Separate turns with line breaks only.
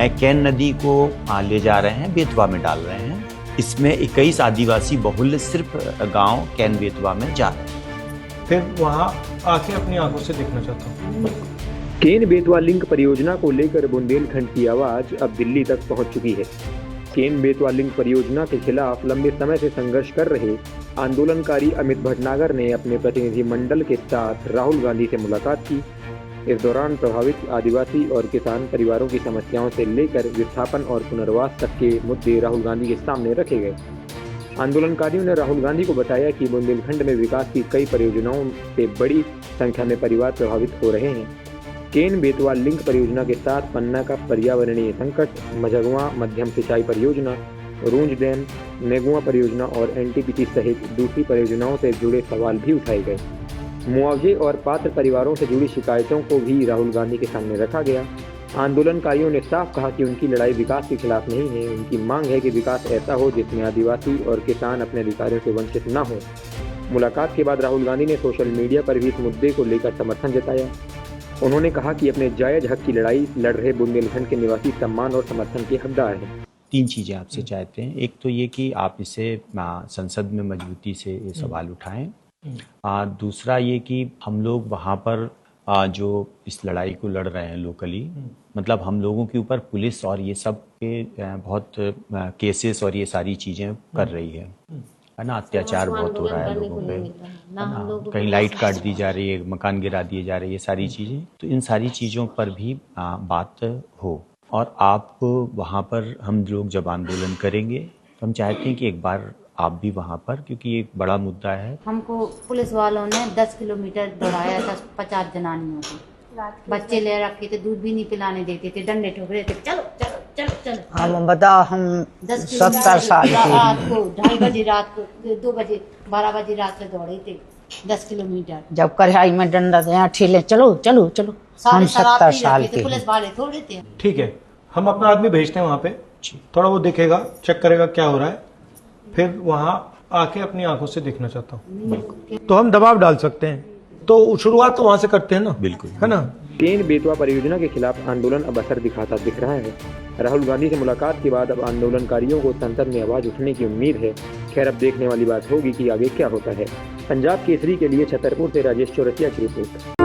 Can नदी को ले जा रहे हैं, बेतवा में डाल रहे हैं। इसमें 21 आदिवासी बहुल्य सिर्फ गांव कैन बेतवा में जा रहे हैं।
फिर वहाँ आके अपनी आंखों से देखना चाहता हूँ।
केन बेतवा लिंक परियोजना को लेकर बुंदेलखंड की आवाज अब दिल्ली तक पहुंच चुकी है। केन बेतवा लिंक परियोजना के खिलाफ लंबे समय से संघर्ष कर रहे आंदोलनकारी अमित भटनागर ने अपने प्रतिनिधि मंडल के साथ राहुल गांधी से मुलाकात की। इस दौरान प्रभावित आदिवासी और किसान परिवारों की समस्याओं से लेकर विस्थापन और पुनर्वास तक के मुद्दे राहुल गांधी के सामने रखे गए। आंदोलनकारियों ने राहुल गांधी को बताया कि बुंदेलखंड में विकास की कई परियोजनाओं से बड़ी संख्या में परिवार प्रभावित हो रहे हैं। केन बेतवा लिंक परियोजना के साथ पन्ना का पर्यावरणीय संकट, मझगुआ मध्यम सिंचाई परियोजना, रूंज डैम, नेगुआ परियोजना और एनटीपीसी सहित दूसरी परियोजनाओं से जुड़े सवाल भी उठाए गए। मुआवजे और पात्र परिवारों से जुड़ी शिकायतों को भी राहुल गांधी के सामने रखा गया। आंदोलनकारियों ने साफ कहा कि उनकी लड़ाई विकास के खिलाफ नहीं है। उनकी मांग है कि विकास ऐसा हो जिसमें आदिवासी और किसान अपने अधिकारों से वंचित न हो। मुलाकात के बाद राहुल गांधी ने सोशल मीडिया पर भी इस मुद्दे को लेकर समर्थन जताया। उन्होंने कहा कि अपने जायज हक की लड़ाई लड़ रहे बुंदेलखंड के निवासी सम्मान और समर्थन के हकदार हैं।
3 चीज़ें आपसे चाहते हैं। एक तो ये कि आप इसे संसद में मजबूती से ये सवाल उठाएं। दूसरा ये कि हम लोग वहाँ पर जो इस लड़ाई को लड़ रहे हैं लोकली, मतलब हम लोगों के ऊपर पुलिस और ये सब के बहुत केसेस और ये सारी चीज़ें कर रही है ना। अत्याचार बहुत हो रहा है लोगों पे, कहीं लाइट काट दी जा रही है, मकान गिरा दिए जा रहे हैं, ये सारी चीज़ें। तो इन सारी चीज़ों पर भी बात हो। और आप वहाँ पर हम लोग जब आंदोलन करेंगे तो हम चाहते हैं कि एक बार आप भी वहाँ पर, क्योंकि ये एक बड़ा मुद्दा है।
हमको पुलिस वालों ने 10 किलोमीटर दौड़ाया था 50 जनानियों को। बच्चे ले रखे थे, दूध भी नहीं पिलाने देते थे, डंडे ठोक रहे थे, चलो चलो चलो चलो।
हम बताओ, हम 70 साल के
रात को 2:30 बजे, रात को 2 बजे, 12 बजे रात से दौड़े थे 10 किलोमीटर।
जब कढ़ाई में डंडा से यहाँ ठेले, चलो चलो चलो। हम 70 साल के
पुलिस वाले थोड़े थे।
ठीक है, हम अपना आदमी भेजते हैं वहाँ पे, थोड़ा वो देखेगा, चेक करेगा क्या हो रहा है, फिर वहाँ आके अपनी आंखों से देखना चाहता हूँ। तो हम दबाव डाल सकते हैं, तो शुरुआत तो वहाँ से करते हैं ना।
बिल्कुल,
है ना।
केन बेतवा परियोजना के खिलाफ आंदोलन अब असर दिखाता दिख रहा है। राहुल गांधी से मुलाकात के बाद अब आंदोलनकारियों को संसद में आवाज उठने की उम्मीद है। खैर, अब देखने वाली बात होगी कि आगे क्या होता है। पंजाब केसरी के लिए छतरपुर से राजेश चौरसिया की रिपोर्ट।